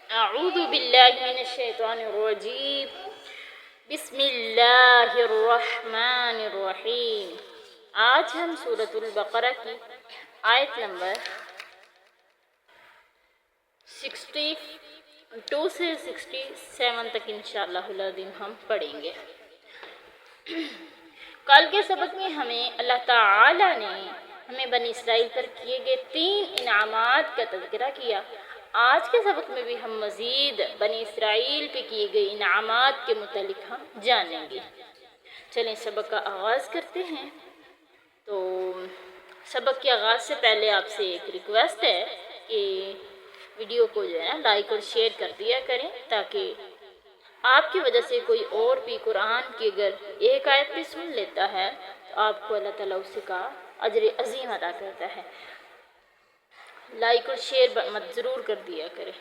اعوذ باللہ من الشیطان الرجیم بسم اللہ الرحمن الرحیم۔ آج ہم سورۃ البقرہ کی آیت نمبر 62 سے 67 تک انشاءاللہ العظیم ہم پڑھیں گے۔ کل کے سبق میں ہمیں اللہ تعالی نے ہمیں بنی اسرائیل پر کیے گئے 3 انعامات کا تذکرہ کیا۔ آج کے سبق میں بھی ہم مزید بنی اسرائیل پہ کیے گئے انعامات کے متعلق ہم جانیں گے۔ چلیں سبق کا آغاز کرتے ہیں۔ تو سبق کے آغاز سے پہلے آپ سے ایک ریکویسٹ ہے کہ ویڈیو کو جو ہے لائک اور شیئر کر دیا کریں، تاکہ آپ کی وجہ سے کوئی اور بھی قرآن کی اگر ایک آیت بھی سن لیتا ہے تو آپ کو اللہ تعالیٰ اس کا اجر عظیم عطا کرتا ہے۔ لائک اور شیئر ضرور کر دیا کرے۔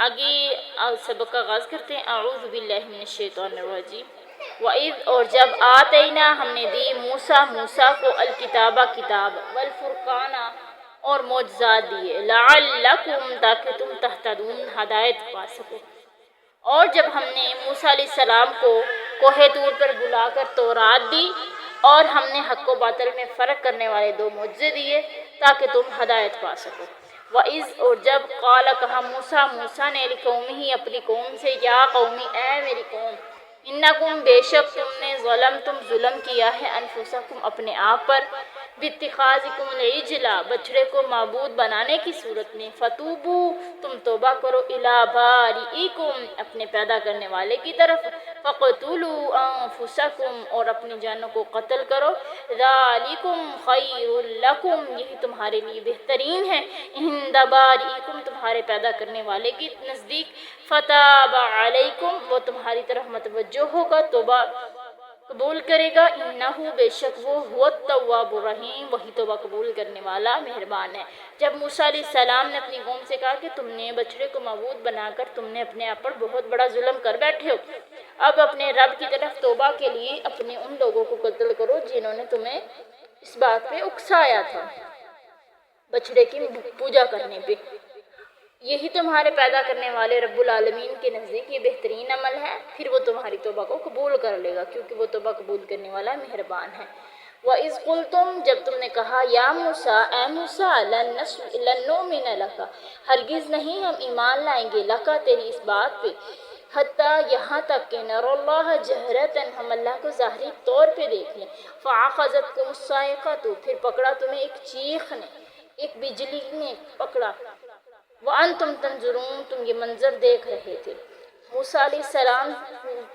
آگے سبق کا آغاز کرتے ہیں۔ اعوذ باللہ من الشیطان الرجیم۔ وَإِذْ اور جب آتینا ہم نے دی موسیٰ کو الکتابہ کتاب والفرقان اور معجزات دیے، لعلکم تاکہ تم تہتدون ہدایت پا سکو۔ اور جب ہم نے موسیٰ علیہ السلام کو کوہ طور پر بلا کر تورات دی اور ہم نے حق و باطل میں فرق کرنے والے 2 معجزے دیے تاکہ تم ہدایت پا سکو۔ وَإِذْ اور جب قال کہا موسیٰ نے لقومہ اپنی قوم سے، یا قومی اے میری قوم، انکم بے شک تم نے ظلم کیا ہے انفسکم اپنے آپ پر، باتخاذکم العجل بچڑے کو معبود بنانے کی صورت میں، فتوبو تم توبہ کرو، الی بارئکم اپنے پیدا کرنے والے کی طرف، فقتلوا انفسکم اور اپنی جانوں کو قتل کرو، ذالکم خیر لکم یہی تمہارے لیے بہترین ہے، عند بارئکم تمہارے پیدا کرنے والے کی نزدیک، فتاب علیکم وہ تمہاری طرف متوجہ ہوگا، توبہ قبول کرے گا، انہو بے شک وہ هو التواب الرحیم وہی توبہ قبول کرنے والا مہربان ہے۔ جب موسیٰ علیہ السلام نے اپنی قوم سے کہا کہ تم نے بچڑے کو معبود بنا کر تم نے اپنے آپ پر بہت بڑا ظلم کر بیٹھے ہو، اب اپنے رب کی طرف توبہ کے لیے اپنے ان لوگوں کو قتل کرو جنہوں نے تمہیں اس بات پہ اکسایا تھا، بچڑے کی پوجا کرنے پہ۔ یہی تمہارے پیدا کرنے والے رب العالمین کے نزدیک یہ بہترین عمل ہے، پھر وہ تمہاری توبہ کو قبول کر لے گا کیونکہ وہ توبہ قبول کرنے والا مہربان ہے۔ وَإِذْ قُلْتُمْ جب تم نے کہا، یا موسیٰ اے موسیٰ، لن نؤمن لک ہرگز نہیں ہم ایمان لائیں گے، لکا تیری اس بات پہ، حتیٰ یہاں تک کہ نر اللہ جہرتاً ہم اللہ کو ظاہری طور پہ دیکھ لیں، فَأَخَذَتْكُمُ الصَّاعِقَةُ پھر پکڑا تمہیں ایک چیخ نے، ایک بجلی نے پکڑا، وَأَنْتُمْ تَنْظُرُونَ تم یہ منظر دیکھ رہے تھے۔ موسیٰ علیہ السلام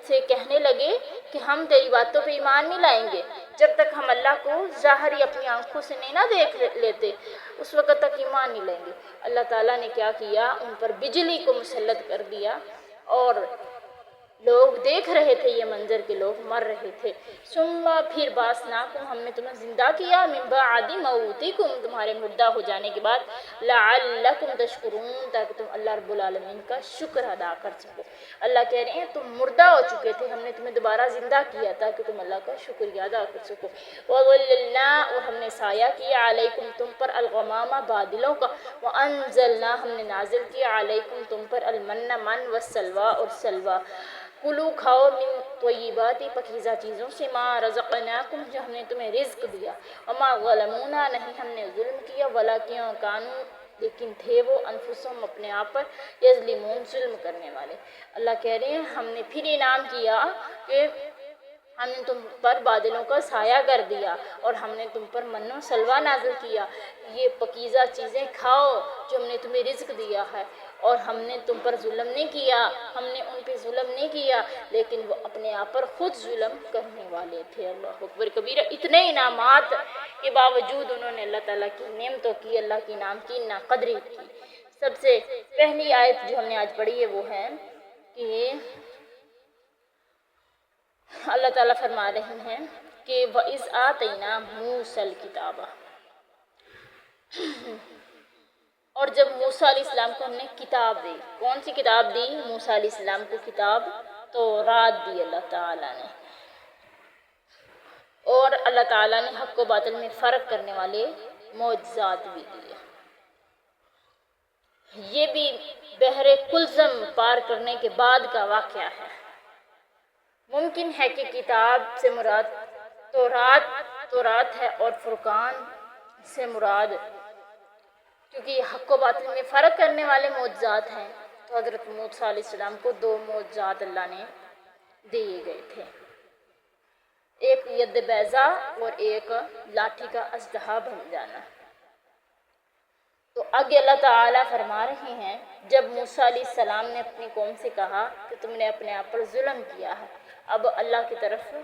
سے کہنے لگے کہ ہم تیری باتوں پہ ایمان نہیں لائیں گے جب تک ہم اللہ کو ظاہری اپنی آنکھوں سے نہیں نہ دیکھ لیتے، اس وقت تک ایمان نہیں لیں گے۔ اللہ تعالیٰ نے کیا کیا، ان پر بجلی کو مسلط کر دیا اور لوگ دیکھ رہے تھے یہ منظر کے لوگ مر رہے تھے۔ ثم پھر باسناکم ہم نے تمہیں زندہ کیا، من بعد موتکم تمہارے مردہ ہو جانے کے بعد، لعلکم تشکرون تاکہ تم اللہ رب العالمین کا شکر ادا کر سکو۔ اللہ کہہ رہے ہیں تم مردہ ہو چکے تھے، ہم نے تمہیں دوبارہ زندہ کیا تاکہ تم اللہ کا شکریہ ادا کر سکو۔ وَظَلَّلْنَا اور ہم نے سایہ کیا، علیکم تم پر، الغمام بادلوں کا، وَأَنزَلْنَا ہم نے نازل کیا، علیکم تم پر، المن من والسلوى اور سلوى، کلو کھاؤ من طیبات پاکیزہ چیزوں سے، ما رزقناکم جو ہم نے تمہیں رزق دیا، وما ظلمونا نہیں ہم نے ظلم کیا، ولکن کانوا لیکن تھے وہ، انفسہم اپنے آپ پر، یظلمون ظلم کرنے والے۔ اللہ کہہ رہے ہیں ہم نے پھر انعام کیا کہ ہم نے تم پر بادلوں کا سایہ کر دیا اور ہم نے تم پر من و سلوہ نازل کیا، یہ پاکیزہ چیزیں کھاؤ جو ہم نے تمہیں رزق دیا ہے، اور ہم نے تم پر ظلم نہیں کیا، ہم نے ان پہ ظلم نہیں کیا، لیکن وہ اپنے آپ پر خود ظلم کرنے والے تھے۔ اللہ اکبر کبیرہ۔ اتنے انعامات کے باوجود انہوں نے اللہ تعالیٰ کی نعمتوں کی، اللہ کے نام کی ناقدری کی۔ سب سے پہلی آیت جو ہم نے آج پڑھی ہے وہ ہے کہ اللہ تعالیٰ فرما رہے ہیں کہ وَإِذْ آتَيْنَا مُوسَى الْكِتَابَ اور جب موسیٰ علیہ السلام کو ہم نے کتاب دی، کون سی کتاب دی؟ موسیٰ علیہ السلام کو کتاب تورات دی اللہ تعالیٰ نے، اور اللہ تعالیٰ نے حق و باطل میں فرق کرنے والے معجزات بھی دیے۔ یہ بھی بحر کلزم پار کرنے کے بعد کا واقعہ ہے۔ ممکن ہے کہ کتاب سے مراد تورات ہے اور فرقان سے مراد، کیونکہ حق و باطل میں فرق کرنے والے معجزات ہیں، تو حضرت موسیٰ علیہ السلام کو 2 معجزات اللہ نے دیے گئے تھے، ایک ید بیضا اور ایک لاٹھی کا اژدہا بن جانا۔ تو آگے اللہ تعالیٰ فرما رہے ہیں، جب موسیٰ علیہ السلام نے اپنی قوم سے کہا کہ تم نے اپنے آپ پر ظلم کیا ہے، اب اللہ کی طرف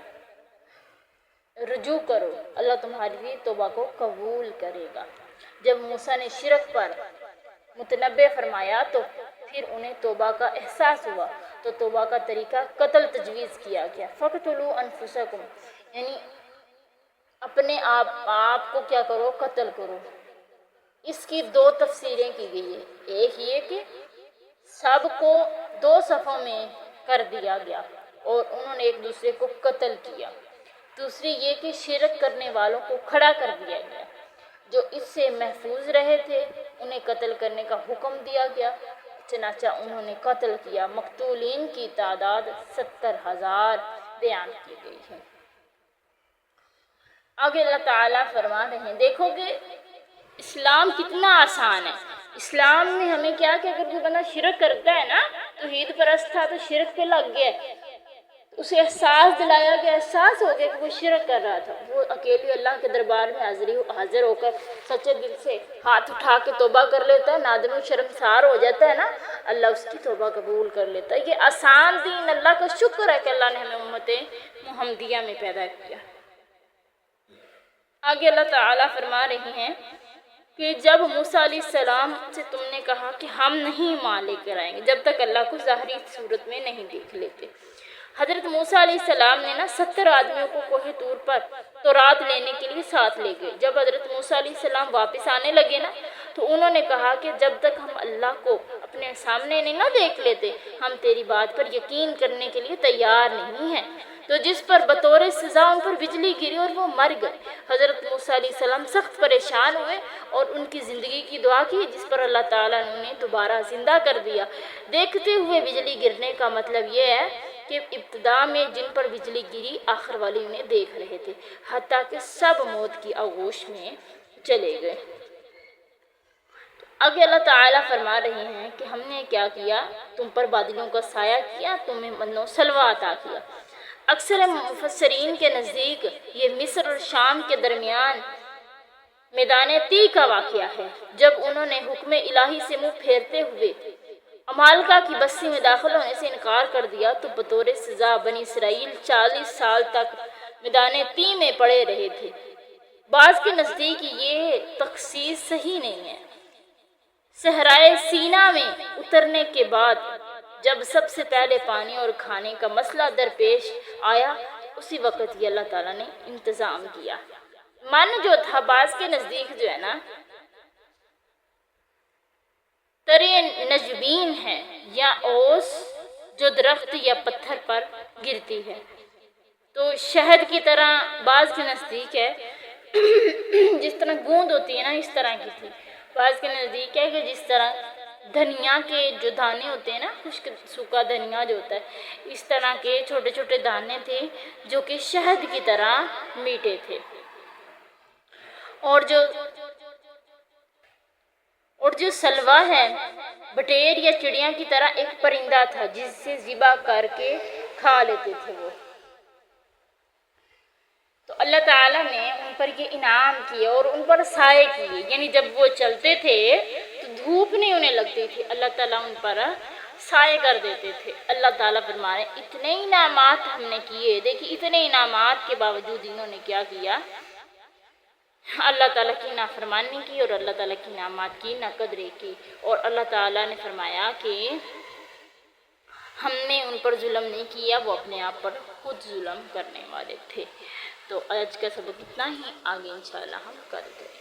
رجوع کرو، اللہ تمہاری توبہ کو قبول کرے گا۔ جب موسیٰ نے شرک پر متنبہ فرمایا تو پھر انہیں توبہ کا احساس ہوا، تو توبہ کا طریقہ قتل تجویز کیا گیا۔ فَقْتُلُوا أَنفُسَكُمْ، یعنی اپنے آپ کو کیا کرو، قتل کرو۔ اس کی 2 تفسیریں کی گئی ہے، ایک یہ کہ سب کو 2 صفوں میں کر دیا گیا اور انہوں نے ایک دوسرے کو قتل کیا، دوسری یہ کہ شرک کرنے والوں کو کھڑا کر دیا گیا، جو اس سے محفوظ رہے تھے انہیں قتل کرنے کا حکم دیا گیا، چنانچہ انہوں نے قتل کیا۔ مقتولین کی تعداد 70,000 بیان کی گئی ہے۔ آگے اللہ تعالیٰ فرما رہے ہیں، دیکھو کہ اسلام کتنا آسان ہے۔ اسلام نے ہمیں کیا کہ اگر کوئی بندہ شرک کرتا ہے نا، توحید پرست تھا تو شرک پہ لگ گیا، اسے احساس دلایا گیا، احساس ہو گیا کہ وہ شرک کر رہا تھا، وہ اکیلی اللہ کے دربار میں حاضر ہو کر سچے دل سے ہاتھ اٹھا کے توبہ کر لیتا ہے، نادم و شرمسار ہو جاتا ہے نا، اللہ اس کی توبہ قبول کر لیتا ہے۔ یہ آسان دین، اللہ کا شکر ہے کہ اللہ نے ہمیں امت محمدیہ میں پیدا کیا۔ آگے اللہ تعالیٰ فرما رہی ہیں کہ جب موسیٰ علیہ السلام سے تم نے کہا کہ ہم نہیں مان لے کر آئیں گے جب تک اللہ کو ظاہری صورت میں نہیں دیکھ لیتے۔ حضرت موسیٰ علیہ السلام نے 70 آدمیوں کو کوہ طور پر تورات لینے کے لیے ساتھ لے گئے۔ جب حضرت موسیٰ علیہ السلام واپس آنے لگے نا، تو انہوں نے کہا کہ جب تک ہم اللہ کو اپنے سامنے نہیں نہ دیکھ لیتے، ہم تیری بات پر یقین کرنے کے لیے تیار نہیں ہیں۔ تو جس پر بطور سزا ان پر بجلی گری اور وہ مر گئے۔ حضرت موسیٰ علیہ السلام سخت پریشان ہوئے اور ان کی زندگی کی دعا کی، جس پر اللہ تعالیٰ نے انہیں دوبارہ زندہ کر دیا۔ دیکھتے ہوئے بجلی گرنے کا مطلب یہ ہے کہ ابتدا میں جن پر بجلی گری آخر والی انہیں دیکھ رہے تھے، حتیٰ کہ سب موت کی آغوش میں چلے گئے۔ آگے اللہ تعالیٰ فرما رہے ہیں کہ ہم نے کیا کیا، تم پر بادلوں کا سایہ کیا، تمہیں من و سلوہ عطا کیا۔ اکثر مفسرین کے نزدیک یہ مصر اور شام کے درمیان میدان طی کا واقعہ ہے۔ جب انہوں نے حکم الہی سے منہ پھیرتے ہوئے عمالقہ کی بستی میں داخل ہونے سے انکار کر دیا، تو بطور سزا بنی اسرائیل 40 سال تک میدان طی میں پڑے رہے تھے۔ بعض کے نزدیک یہ تخصیص صحیح نہیں ہے۔ صحرائے سینا میں اترنے کے بعد جب سب سے پہلے پانی اور کھانے کا مسئلہ درپیش آیا، اسی وقت یہ اللہ تعالیٰ نے انتظام کیا۔ من جو تھا بعض کے نزدیک جو ہے نا ترے نجبین ہے یا اوس جو درخت یا پتھر پر گرتی ہے، تو شہد کی طرح بعض کے نزدیک ہے جس طرح گوند ہوتی ہے نا اس طرح کی تھی۔ بعض کے نزدیک ہے کہ جس طرح دھنیا کے جو دانے ہوتے ہیں نا، خشک سوکھا دھنیا جو ہوتا ہے، اس طرح کے چھوٹے چھوٹے دانے تھے جو کہ شہد کی طرح میٹھے تھے۔ اور جو سلوہ ہے بٹیر یا چڑیا کی طرح ایک پرندہ تھا جس سے ذبح کر کے کھا لیتے تھے وہ۔ تو اللہ تعالیٰ نے ان پر یہ انعام کیا اور ان پر سائے کیے، یعنی جب وہ چلتے تھے تو دھوپ نہیں انہیں لگتی تھی، اللہ تعالیٰ ان پر سائے کر دیتے تھے۔ اللہ تعالیٰ فرما رہے ہیں اتنے انعامات ہم نے کیے، دیکھیے اتنے انعامات کے باوجود انہوں نے کیا کیا، اللہ تعالیٰ کی نافرمانی کی اور اللہ تعالیٰ کی انعامات کی ناقدری کی۔ اور اللہ تعالیٰ نے فرمایا کہ ہم نے ان پر ظلم نہیں کیا، وہ اپنے آپ پر خود ظلم کرنے والے تھے۔ تو آج کا سبق اتنا ہی، آگے انشاءاللہ ہم کرتے ہیں۔